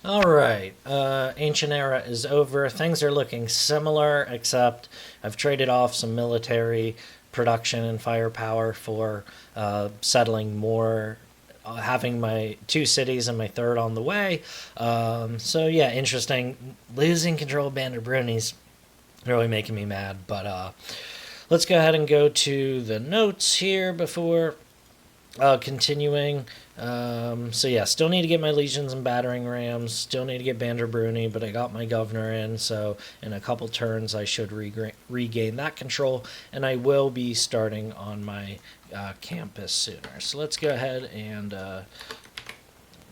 Alright, Ancient Era is over. Things are looking similar, except I've traded off some military production and firepower for settling more, having my two cities and my third on the way. So, yeah, interesting. Losing control of Band of Bruni's really making me mad, but let's go ahead and go to the notes here before continuing. So yeah, still need to get my legions and battering rams. Still need to get Bruni, but I got my governor in. So in a couple turns, I should regain that control, and I will be starting on my campus sooner. So let's go ahead and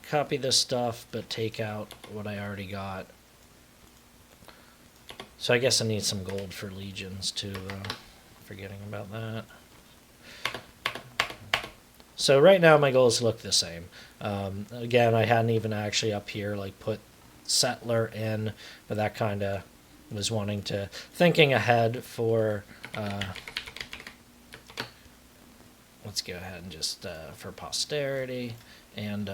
copy this stuff, but take out what I already got. So I guess I need some gold for legions too, though. Forgetting about that. So right now my goals look the same. Again, I hadn't even actually up here like put settler in, but that kind of was thinking ahead for. Let's go ahead and just for posterity and.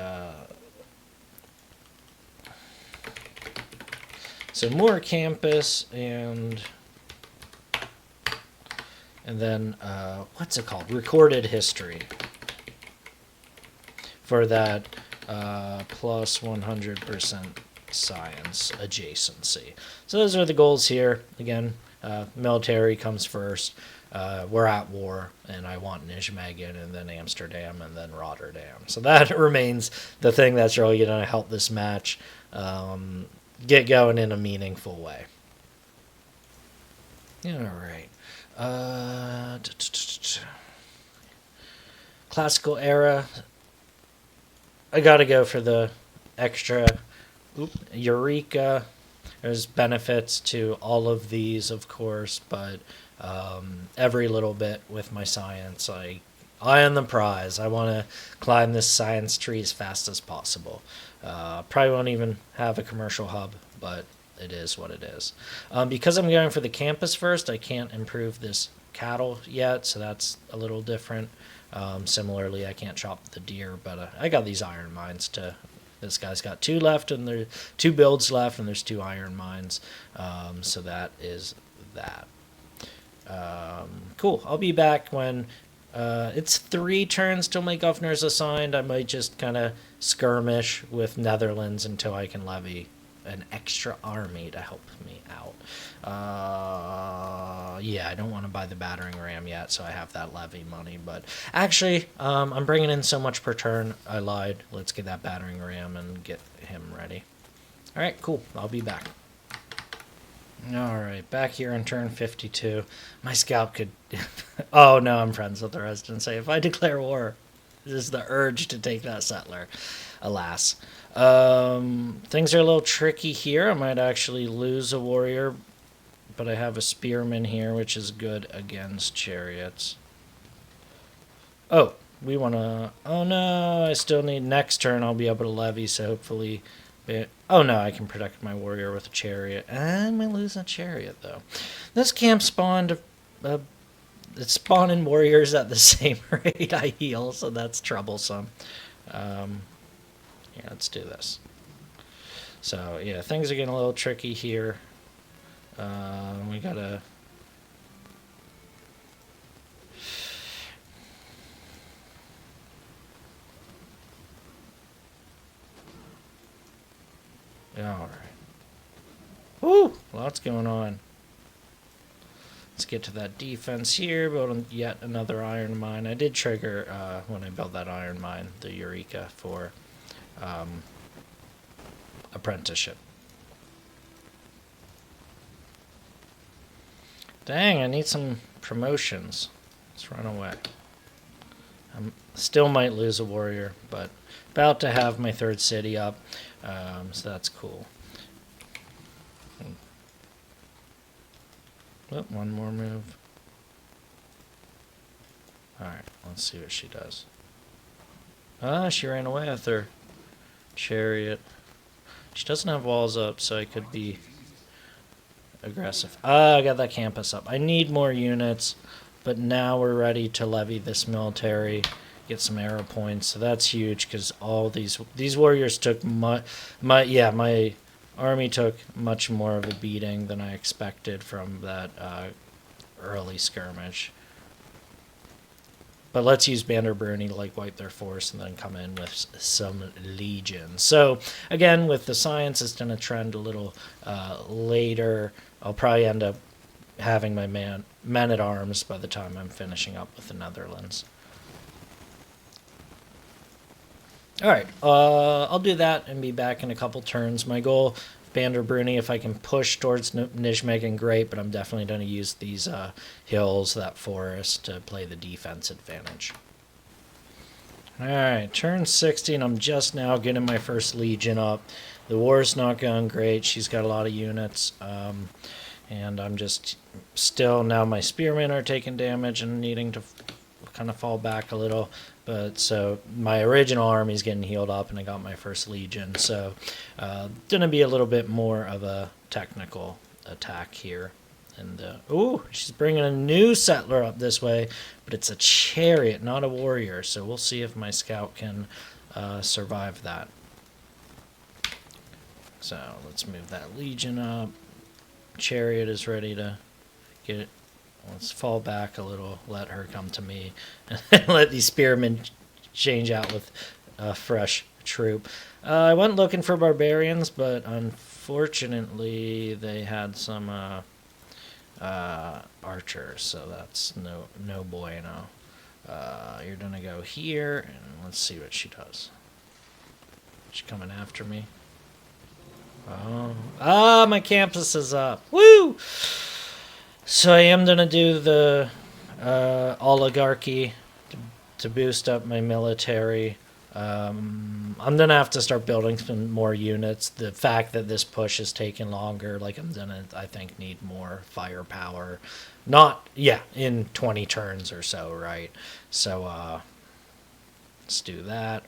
So more campus and then what's it called? Recorded history. For that plus 100% science adjacency. So those are the goals here. Again, military comes first. We're at war, and I want Nijmegen, and then Amsterdam, and then Rotterdam. So that remains the thing that's really going to help this match get going in a meaningful way. All right. Classical era. I gotta go for the extra Eureka. There's benefits to all of these, of course, but every little bit with my science, eye on the prize. I want to climb this science tree as fast as possible. Probably won't even have a commercial hub, but it is what it is. Because I'm going for the campus first, I can't improve this cattle yet, so that's a little different. Similarly, I can't chop the deer, but I got these iron mines to. This guy's got 2 left, and there's 2 builds left, and there's 2 iron mines. So that is that. Cool. I'll be back when it's 3 turns till my governor's assigned. I might just kind of skirmish with Netherlands until I can levy an extra army to help me out. Yeah, I don't want to buy the battering ram yet, so I have that levy money. But actually, I'm bringing in so much per turn. I lied. Let's get that battering ram and get him ready. All right, cool. I'll be back. All right, back here on turn 52. My scout could... Oh, no, I'm friends with the resident. Say, if I declare war, this is the urge to take that settler. Alas. Things are a little tricky here. I might actually lose a warrior, but I have a spearman here, which is good against chariots. Oh, we want to... Oh, no, I still need... Next turn, I'll be able to levy, so hopefully... Oh, no, I can protect my warrior with a chariot. I might lose a chariot, though. This camp spawned... It's spawning warriors at the same rate I heal, so that's troublesome. Yeah, let's do this. So, yeah, things are getting a little tricky here. We gotta... Alright. Woo! Lots going on. Let's get to that defense here. Build yet another iron mine. I did trigger, when I built that iron mine, the Eureka for apprenticeship. Dang, I need some promotions. Let's run away. I still might lose a warrior, but about to have my 3rd city up, so that's cool. Oh, one more move. Alright, let's see what she does. Ah, she ran away with her chariot. She doesn't have walls up, so I could be aggressive. Ah, I got that campus up. I need more units, but now we're ready to levy this military get some arrow points. So that's huge because all these warriors took my army took much more of a beating than I expected from that early skirmish. But let's use Banderbruni to like wipe their force and then come in with some legions. So again, with the science, it's going to trend a little later. I'll probably end up having my men at arms by the time I'm finishing up with the Netherlands. All right, I'll do that and be back in a couple turns. My goal, Banderbruni, if I can push towards Nijmegen, great, but I'm definitely going to use these hills, that forest, to play the defense advantage. All right, turn 60, and I'm just now getting my first legion up. The war's not going great. She's got a lot of units, and I'm just still, now my spearmen are taking damage and needing to kind of fall back a little. But so my original army is getting healed up, and I got my first legion. So gonna be a little bit more of a technical attack here. And ooh, she's bringing a new settler up this way, but it's a chariot, not a warrior. So we'll see if my scout can survive that. So let's move that legion up. Chariot is ready to get it. Let's fall back a little, let her come to me, and let these spearmen change out with a fresh troop. I went looking for barbarians, but unfortunately they had some archers, so that's no bueno. You're gonna go here, and let's see what she does. She's coming after me. Oh, my campus is up. Woo! So I am going to do the oligarchy to boost up my military. I'm going to have to start building some more units. The fact that this push is taking longer, like I'm going to, I think, need more firepower. In 20 turns or so, right? So let's do that.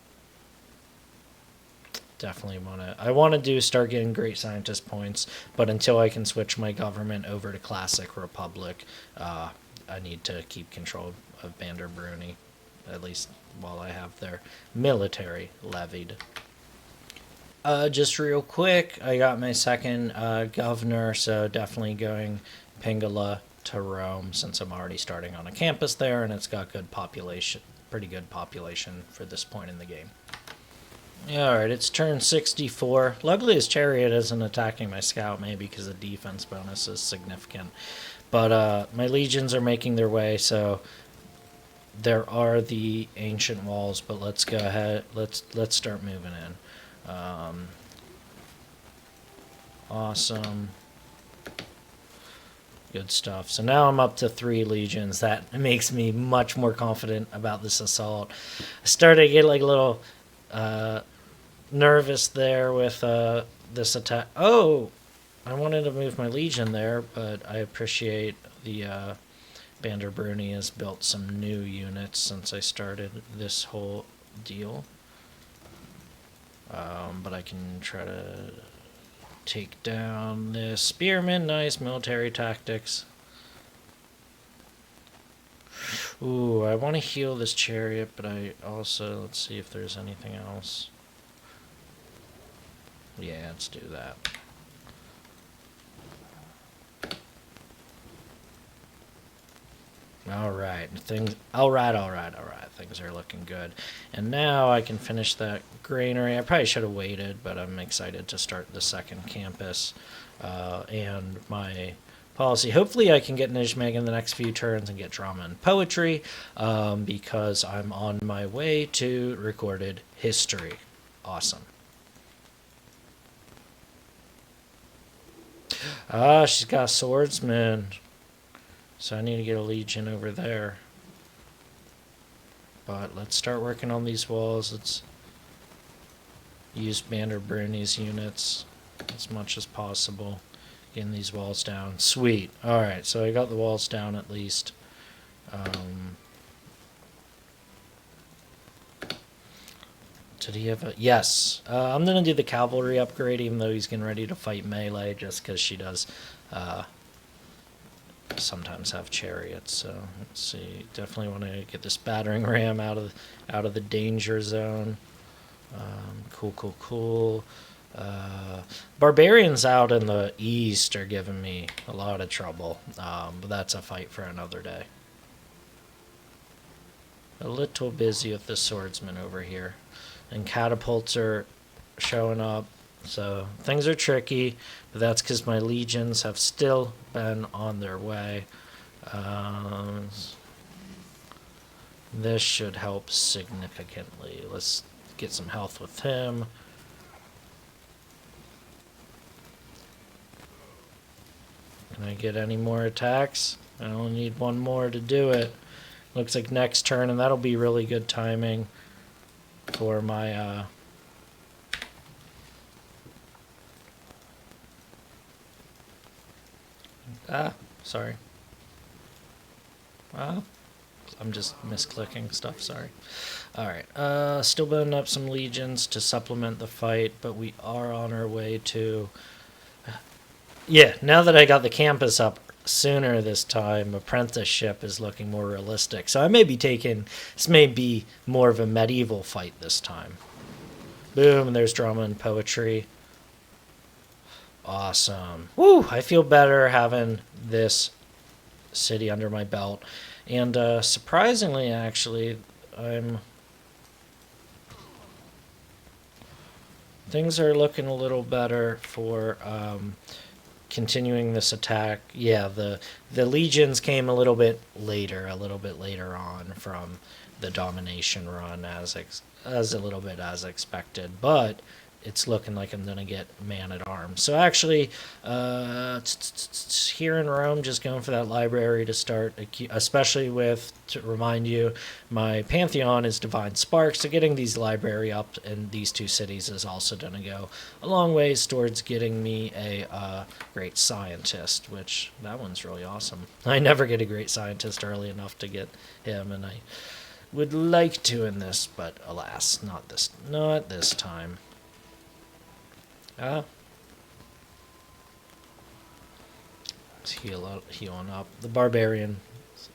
Definitely want to start getting great scientist points, but until I can switch my government over to Classic Republic, I need to keep control of Banderbruni, at least while I have their military levied. Just real quick, I got my second governor, so definitely going Pingala to Rome, since I'm already starting on a campus there, and it's got good population, pretty good population for this point in the game. Alright, it's turn 64. Luckily his chariot isn't attacking my scout, maybe because the defense bonus is significant. But my legions are making their way, so there are the ancient walls, but let's go ahead. Let's start moving in. Awesome. Good stuff. So now I'm up to 3 legions. That makes me much more confident about this assault. I started to get like a little nervous there with this attack. Oh, I wanted to move my legion there, but I appreciate the Banderbruni has built some new units since I started this whole deal. But I can try to take down this spearman. Nice military tactics. Ooh, I want to heal this chariot, but I also, let's see if there's anything else. Yeah, let's do that. Alright, things are looking good. And now I can finish that granary. I probably should have waited, but I'm excited to start the second campus. And my policy. Hopefully I can get Nijmegen in the next few turns and get drama and poetry, because I'm on my way to recorded history. Awesome. Ah, she's got a swordsman. So I need to get a legion over there. But let's start working on these walls. Let's use Banderbruni's units as much as possible. Getting these walls down. Sweet. Alright, so I got the walls down at least. Did he have a... Yes. I'm going to do the cavalry upgrade, even though he's getting ready to fight melee, just because she does sometimes have chariots. So let's see. Definitely want to get this battering ram out of the danger zone. Cool. Barbarians out in the east are giving me a lot of trouble, but that's a fight for another day. A little busy with the swordsman over here, and catapults are showing up, so things are tricky, but that's because my legions have still been on their way. This should help significantly. Let's get some health with him. Can I get any more attacks? I only need one more to do it. Looks like next turn, and that'll be really good timing for my sorry. I'm just misclicking stuff, sorry. Alright, still building up some legions to supplement the fight, but we are on our way to... Yeah, now that I got the campus up sooner this time, apprenticeship is looking more realistic. So I may be this may be more of a medieval fight this time. Boom, there's drama and poetry. Awesome. Woo, I feel better having this city under my belt. And surprisingly, actually, things are looking a little better for continuing this attack. Yeah, the legions came a little bit later on from the domination run as a little bit as expected, but it's looking like I'm gonna get man-at-arms. So actually, here in Rome, just going for that library to start, especially to remind you, my Pantheon is Divine Spark, so getting these library up in these two cities is also gonna go a long ways towards getting me a great scientist, which that one's really awesome. I never get a great scientist early enough to get him, and I would like to in this, but alas, not this time. Let's healing up. The barbarian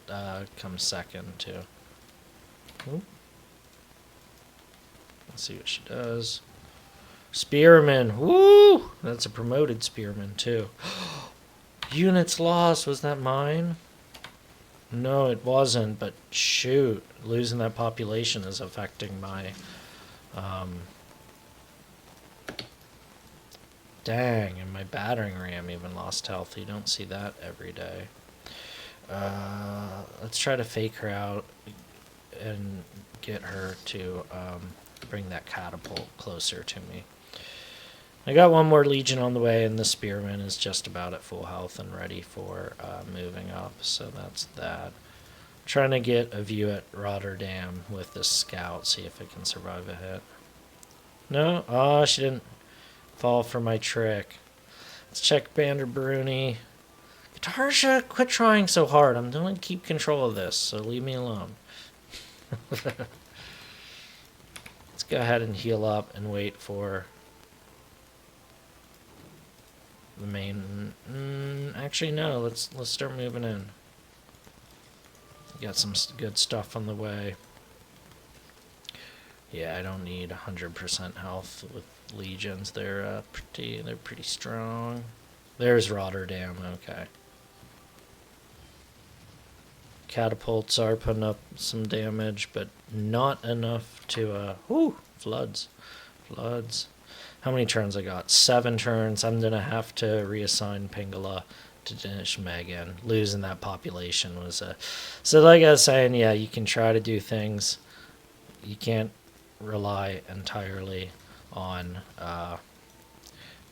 comes second too. Ooh. Let's see what she does. Spearman. Woo! That's a promoted spearman too. Units lost. Was that mine? No, it wasn't. But shoot, losing that population is affecting my. Dang, and my battering ram even lost health. You don't see that every day. Let's try to fake her out and get her to bring that catapult closer to me. I got one more legion on the way, and the spearman is just about at full health and ready for moving up, so that's that. Trying to get a view at Rotterdam with this scout, see if it can survive a hit. No? Oh, she didn't fall for my trick. Let's check Banderbruni. Katarsha, quit trying so hard. I'm going to keep control of this, so leave me alone. Let's go ahead and heal up and wait for the main. Actually, no. Let's start moving in. Got some good stuff on the way. Yeah, I don't need 100% health with legions. They're pretty strong. There's Rotterdam. Okay. Catapults are putting up some damage, but not enough to floods. How many turns I got? 7 turns. I'm gonna have to reassign Pingala to finish Megan. Losing that population was so like I was saying, yeah, you can try to do things. You can't rely entirely on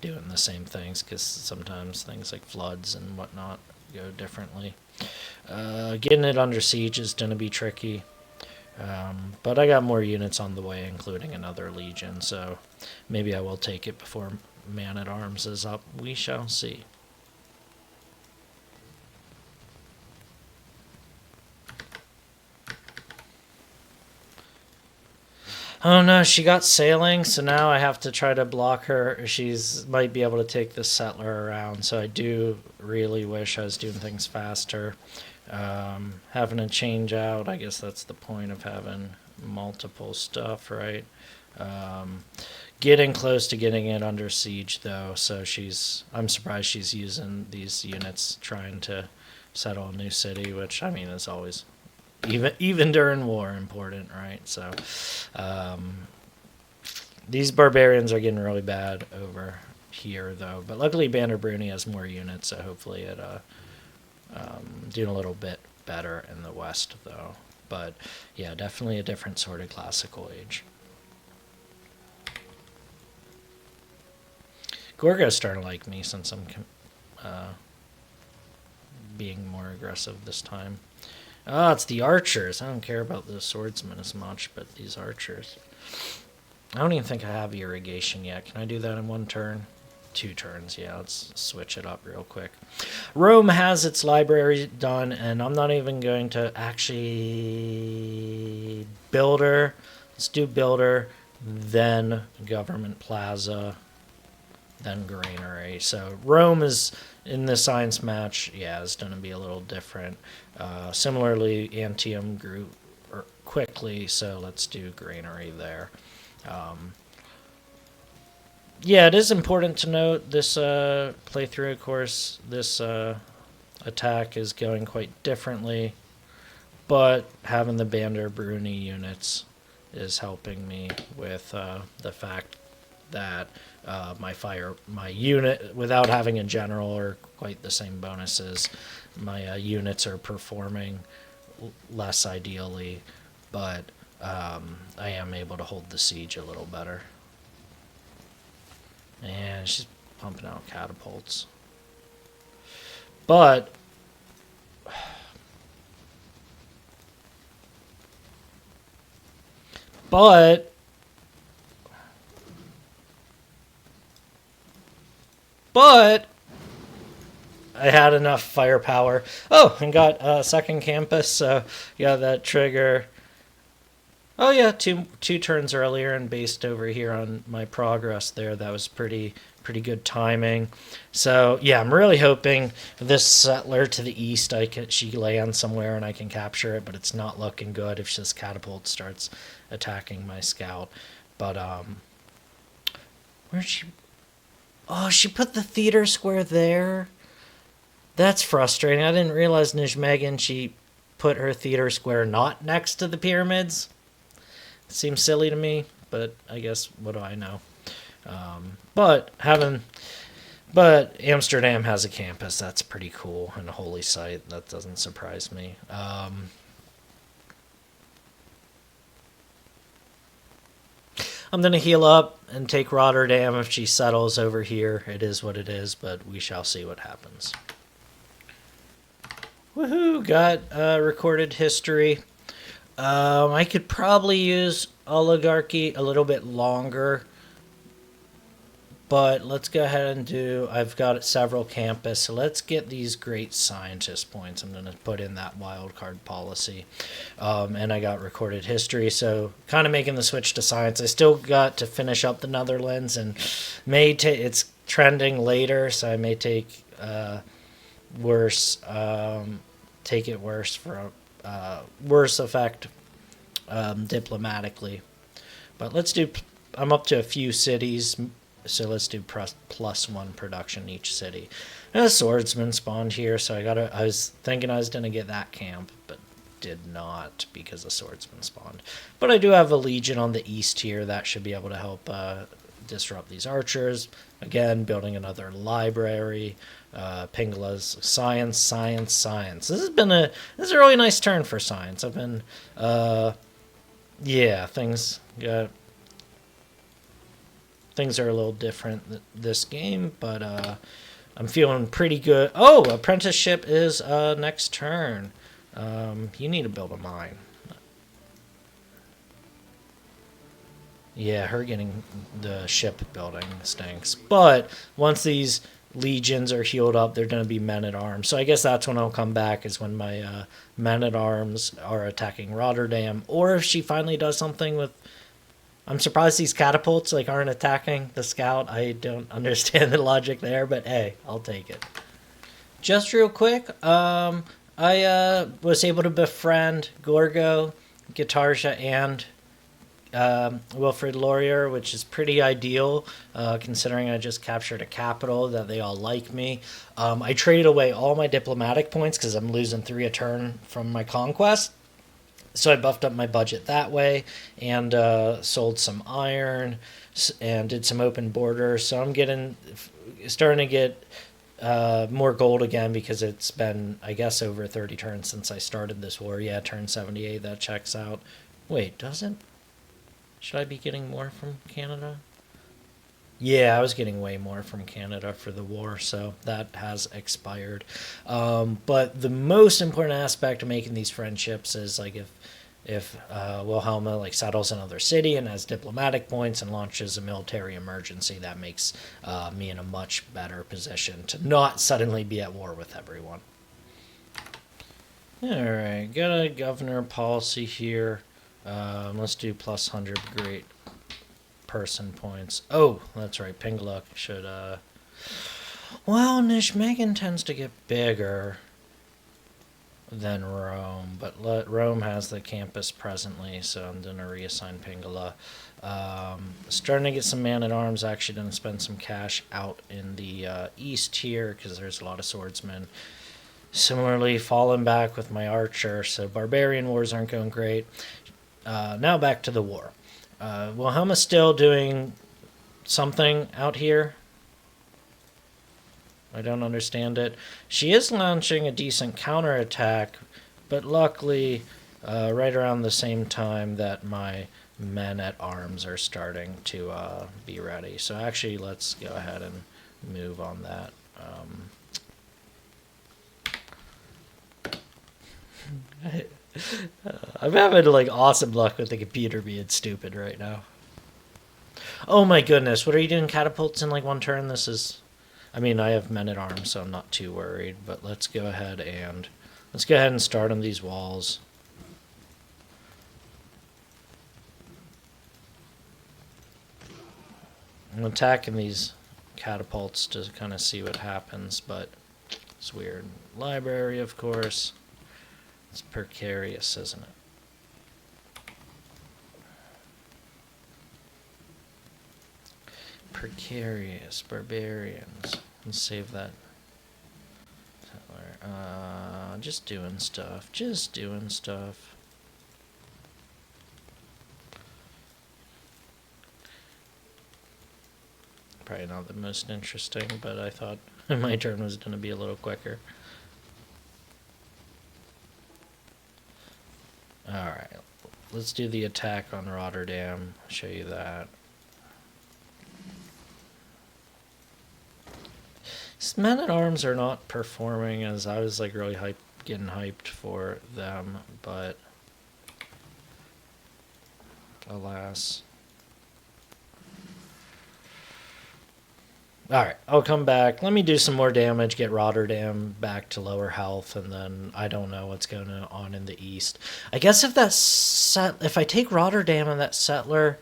doing the same things, because sometimes things like floods and whatnot go differently. Getting it under siege is going to be tricky, but I got more units on the way, including another legion, so maybe I will take it before man-at-arms is up. We shall see. Oh no, she got sailing, so now I have to try to block her. She's might be able to take the settler around, so I do really wish I was doing things faster. Having a change out, I guess that's the point of having multiple stuff, right? Um, Getting close to getting it under siege though, so I'm surprised she's using these units trying to settle a new city, which I mean is always even during war important, right? So these barbarians are getting really bad over here though, but luckily Banner Bruni has more units, so hopefully it doing a little bit better in the west though. But yeah, definitely a different sort of classical age. Gorgo's starting to like me since I'm being more aggressive this time. Oh, it's the archers. I don't care about the swordsmen as much, but these archers. I don't even think I have irrigation yet. Can I do that in one turn? 2 turns, yeah. Let's switch it up real quick. Rome has its library done, and I'm not even going to actually builder. Let's do builder, then government plaza, then granary. So Rome is in the science match. Yeah, it's going to be a little different. Similarly, Antium grew quickly, so let's do granary there. Yeah, it is important to note this playthrough, of course, this attack is going quite differently, but having the Bander Bruni units is helping me with the fact that my unit, without having a general or quite the same bonuses, my units are performing less ideally, but I am able to hold the siege a little better. And she's pumping out catapults. But I had enough firepower. Oh, and got a second campus, so yeah, that trigger. Oh yeah, two turns earlier and based over here on my progress there. That was pretty good timing. So yeah, I'm really hoping this settler to the east, she lands somewhere and I can capture it, but it's not looking good if this catapult starts attacking my scout. But where'd she? Oh, she put the theater square there. That's frustrating. I didn't realize Nijmegen, she put her theater square not next to the pyramids. Seems silly to me, but I guess what do I know? But Amsterdam has a campus. That's pretty cool, and a holy site. That doesn't surprise me. I'm gonna heal up and take Rotterdam if she settles over here. It is what it is, but we shall see what happens. Woohoo! Got recorded history. I could probably use oligarchy a little bit longer, but let's go ahead and I've got several campus, so let's get these great scientist points. I'm going to put in that wildcard policy. And I got recorded history, so kind of making the switch to science. I still got to finish up the Netherlands, and it's trending later, so I may take take it worse for worse effect diplomatically. But let's do, I'm up to a few cities, so let's do +1 production each city. And a swordsman spawned here, so I was thinking I was going to get that camp, but did not because a swordsman spawned. But I do have a legion on the east here that should be able to help disrupt these archers. Again, building another library. Pingala's science. This is a really nice turn for science. I've been things are a little different this game, but I'm feeling pretty good. Oh, apprenticeship is next turn. You need to build a mine. Yeah, her getting the ship building stinks. But once these legions are healed up, they're going to be men-at-arms. So I guess that's when I'll come back, is when my men-at-arms are attacking Rotterdam. Or if she finally does something with I'm surprised these catapults like aren't attacking the scout. I don't understand the logic there, but hey, I'll take it. Just real quick, I was able to befriend Gorgo, Guitarja, and Wilfrid Laurier, which is pretty ideal considering I just captured a capital, that they all like me. I traded away all my diplomatic points because I'm losing 3 a turn from my conquest. So I buffed up my budget that way and sold some iron and did some open border. So I'm starting to get more gold again because it's been, I guess, over 30 turns since I started this war. Yeah, turn 78, that checks out. Wait, doesn't? Should I be getting more from Canada? Yeah, I was getting way more from Canada for the war, so that has expired. But the most important aspect of making these friendships is like if Wilhelma like settles another city and has diplomatic points and launches a military emergency, that makes me in a much better position to not suddenly be at war with everyone. All right, got a governor policy here. Let's do plus 100 great person points. Oh, that's right. Pingala should. Well, Nijmegen tends to get bigger than Rome, but Rome has the campus presently, so I'm going to reassign Pingala. Starting to get some man-at-arms. Actually going to spend some cash out in the east here because there's a lot of swordsmen. Similarly, falling back with my archer, so barbarian wars aren't going great. Now back to the war. Wilhelma's still doing something out here. I don't understand it. She is launching a decent counterattack, but luckily, right around the same time that my men-at-arms are starting to be ready. So actually, let's go ahead and move on that. I'm having like awesome luck with the computer being stupid right now. Oh my goodness, what are you doing? Catapults in like 1 turn? This is... I mean, I have men at arms, so I'm not too worried, but let's go ahead and start on these walls. I'm attacking these catapults to kind of see what happens, but it's weird. Library, of course. It's precarious, isn't it? Precarious barbarians. Let's save that. Just doing stuff. Just doing stuff. Probably not the most interesting, but I thought my turn was going to be a little quicker. Alright, let's do the attack on Rotterdam. I'll show you that. Men-at-arms are not performing as I was like really getting hyped for them, but alas. Alright, I'll come back. Let me do some more damage, get Rotterdam back to lower health, and then I don't know what's going on in the east. I guess if I take Rotterdam and that settler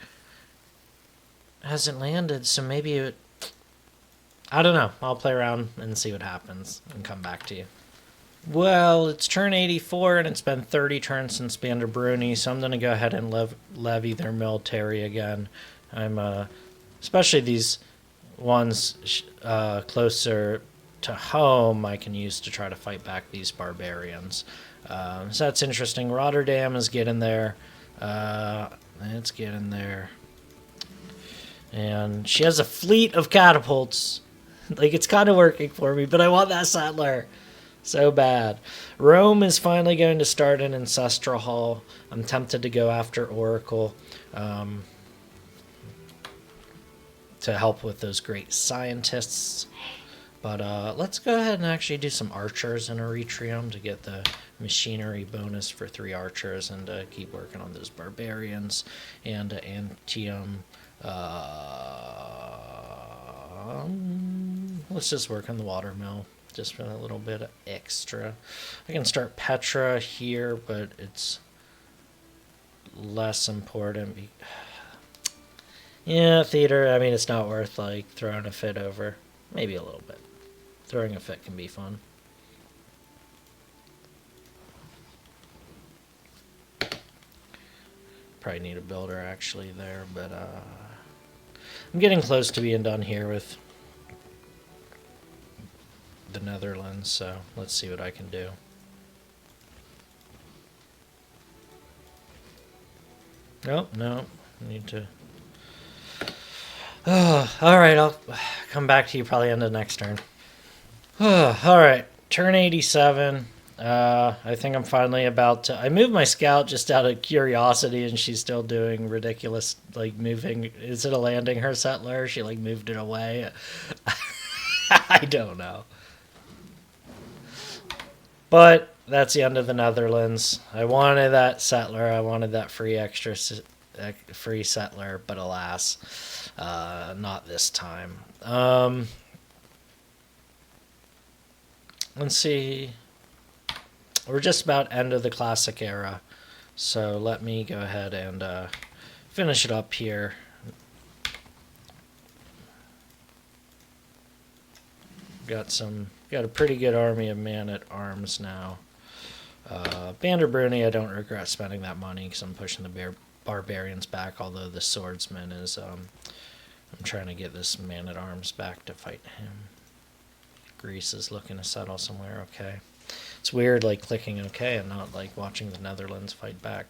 hasn't landed, so maybe it... I don't know. I'll play around and see what happens and come back to you. Well, it's turn 84 and it's been 30 turns since Banderbruni, so I'm going to go ahead and levy their military again. Especially these ones closer to home I can use to try to fight back these barbarians. So that's interesting. Rotterdam is getting there. It's getting there. And she has a fleet of catapults. Like, it's kind of working for me, but I want that settler so bad. Rome is finally going to start an ancestral hall. I'm tempted to go after Oracle to help with those great scientists. But let's go ahead and actually do some archers in Eretrium to get the machinery bonus for 3 archers and keep working on those barbarians and Antium. Let's just work on the watermill just for a little bit of extra. I can start Petra here, but it's less important. Yeah, theater, I mean, it's not worth, like, throwing a fit over. Maybe a little bit. Throwing a fit can be fun. Probably need a builder, actually, there, but, I'm getting close to being done here with the Netherlands, so let's see what I can do. Nope, no, need to... Oh, alright, I'll come back to you probably end of next turn. Alright, turn 87. I think I'm finally about to... I moved my scout just out of curiosity, and she's still doing ridiculous, like, moving... Is it a landing her settler? She, like, moved it away. I don't know. But that's the end of the Netherlands. I wanted that settler. I wanted that free extra free settler, but alas, not this time. Let's see. We're just about end of the classic era, so let me go ahead and finish it up here. Got a pretty good army of man-at-arms now. Bruni, I don't regret spending that money because I'm pushing the barbarians back, although the swordsman is... I'm trying to get this man-at-arms back to fight him. Greece is looking to settle somewhere, okay. It's weird, like, clicking okay and not, like, watching the Netherlands fight back.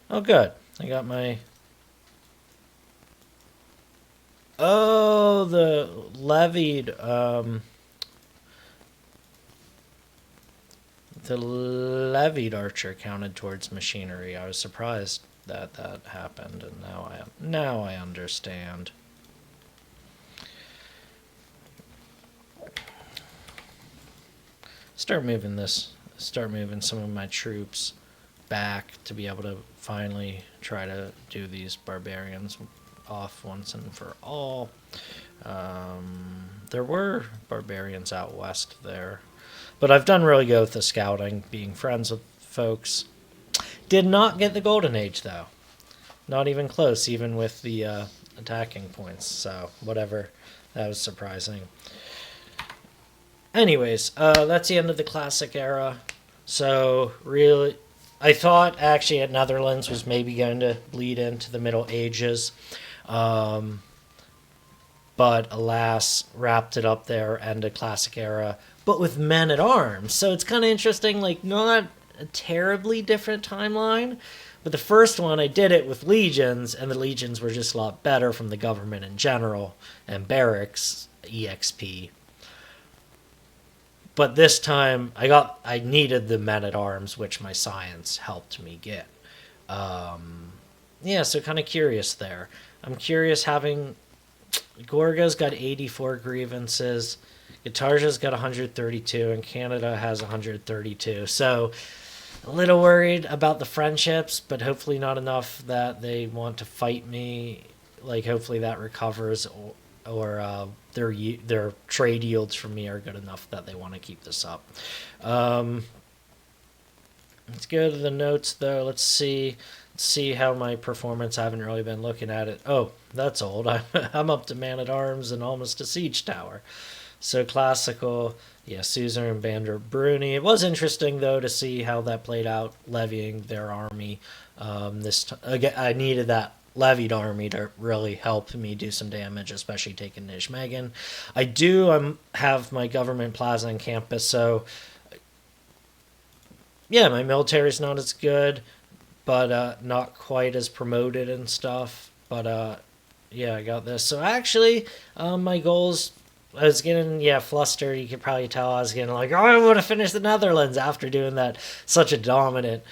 Oh, good. I got my... Oh, the levied... The levied archer counted towards machinery. I was surprised that that happened, and now I understand. Start moving some of my troops back to be able to finally try to do these barbarians off once and for all. There were barbarians out west there. But I've done really good with the scouting, being friends with folks. Did not get the Golden Age, though. Not even close, even with the attacking points. So, whatever. That was surprising. Anyways, that's the end of the Classic era. So, really, I thought, actually, at Netherlands was maybe going to bleed into the Middle Ages. But, alas, wrapped it up there, end of Classic era, but with men-at-arms. So it's kind of interesting, like, not a terribly different timeline, but the first one, I did it with legions, and the legions were just a lot better from the government in general, and barracks, EXP. But this time, I needed the men-at-arms, which my science helped me get. Yeah, so kind of curious there. I'm curious having... Gorga's got 84 grievances. Guitarja's got 132, and Canada has 132. So, a little worried about the friendships, but hopefully not enough that they want to fight me. Like, hopefully that recovers, or their trade yields from me are good enough that they want to keep this up. Let's go to the notes, though. Let's see how my performance. I haven't really been looking at it. Oh, that's old. I'm up to man-at-arms and almost a siege tower. So classical, yeah, Caesar and Bruni. It was interesting, though, to see how that played out, levying their army. Again, I needed that levied army to really help me do some damage, especially taking Nijmegen. I do have my government plaza and campus, so yeah, my military's not as good, but not quite as promoted and stuff. But yeah, I got this. So actually, my goals... I was getting, flustered. You could probably tell I was getting like, oh, I want to finish the Netherlands after doing that such a dominant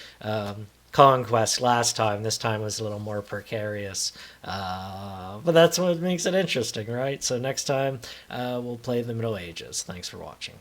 conquest last time. This time was a little more precarious. But that's what makes it interesting, right? So next time, we'll play the Middle Ages. Thanks for watching.